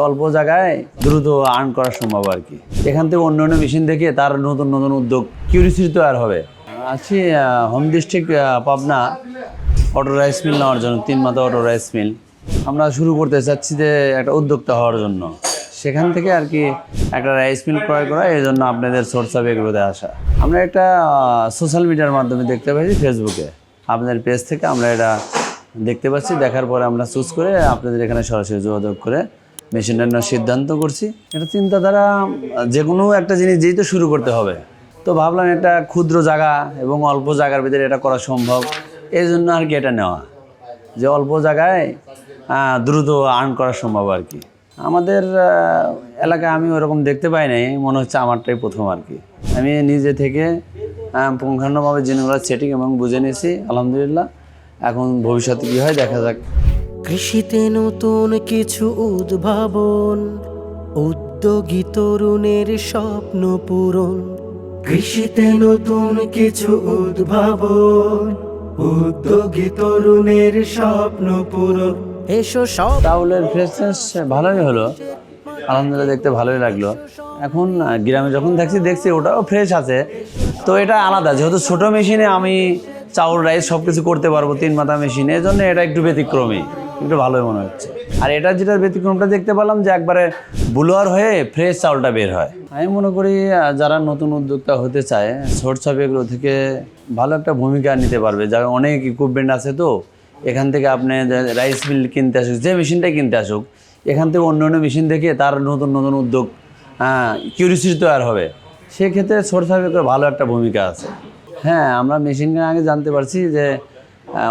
অল্প জায়গায় দ্রুত আর্ন করা সম্ভব আর কি। এখান থেকে অন্য অন্য মেশিন দেখে তার নতুন নতুন উদ্যোগ কিউরিসিটি তৈরি হবে। আছি home district Pabna auto rice mill নেওয়ার জন্য, 3 মাথা অটো রাইস মিল আমরা শুরু করতে চাচ্ছি যে একটা উদ্যোক্তা হওয়ার জন্য। সেখান থেকে আর কি একটা রাইস মিল ক্রয় করা, এই জন্য আপনাদের সোর্স অফ এগুলোতে আসা। আমরা একটা সোশ্যাল মিডিয়ার মাধ্যমে দেখতে পাচ্ছি, ফেসবুকে আপনাদের পেজ থেকে আমরা এটা দেখতে পাচ্ছি। দেখার পরে আমরা চুজ করে আপনাদের এখানে সরাসরি যোগাযোগ করে মেশিনটা নেওয়ার সিদ্ধান্ত করছি। এটা চিন্তাধারা, যে কোনো একটা জিনিস যেই তো শুরু করতে হবে, তো ভাবলাম একটা ক্ষুদ্র জায়গা এবং অল্প জায়গার ভিতরে এটা করা সম্ভব, এই জন্য আর কি এটা নেওয়া, যে অল্প জায়গায় দ্রুত আর্ন করা সম্ভব আর কি। আমাদের এলাকায় আমি ওরকম দেখতে পাই নাই, মনে হচ্ছে আমারটাই প্রথম আর কি। আমি নিজে থেকে পুঙ্খানুপুঙ্খভাবে জিনিসগুলো সেটিং এবং বুঝে নিয়েছি, আলহামদুলিল্লাহ। এখন ভবিষ্যতে কী হয় দেখা যাক। কৃষিতে নতুন কিছু উদ্ভাবন, উদ্যোগী তরুণের স্বপ্ন পূরণ। কৃষিতে নতুন কিছু উদ্ভাবন, উদ্যোগী তরুণের স্বপ্ন পূরণ। এসো সব চাউলের ফ্রেশনেস ভালোই হলো, আলহামদুলিল্লাহ, দেখতে ভালোই লাগলো। এখন গ্রামে যখন দেখছি ওটাও ফ্রেশ আছে, তো এটা আলাদা। যেহেতু ছোটো মেশিনে আমি চাউল রাইস সব কিছু করতে পারবো 3 মাথা মেশিনে, এই জন্য এটা একটু ব্যতিক্রমী, একটু ভালোই মনে হচ্ছে। আর এটা যেটা ব্যতিক্রমটা দেখতে পেলাম যে একবারে ব্লোয়ার হয়ে ফ্রেশ চাউলটা বের হয়। আমি মনে করি যারা নতুন উদ্যোক্তা হতে চায়, সোর্স অফ এগ্রো থেকে ভালো একটা ভূমিকা নিতে পারবে। যার অনেক ইকুইপমেন্ট আছে, তো এখান থেকে আপনি রাইস মিল কিনতে আসুক, যে মেশিনটাই কিনতে আসুক, এখান থেকে অন্য অন্য মেশিন দেখে তার নতুন নতুন উদ্যোগ কিউরিসিটি তৈরি হবে। সেক্ষেত্রে সোর্স অফ এগ্রোর ভালো একটা ভূমিকা আছে। হ্যাঁ, আমরা মেশিন আগে জানতে পারছি যে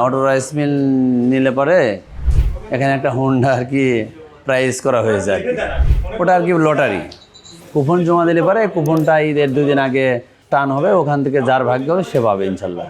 অটো রাইস মিল নিলে পরে এখানে একটা হোন্ডা আর কি প্রাইস করা হয়েছে আর কি। ওটা আর কি লটারি, কুপন জমা দিলে পরে কুপনটা ঈদের 2 দিন আগে টান হবে, ওখান থেকে যার ভাগ্য হবে সে পাবে ইনশাল্লাহ।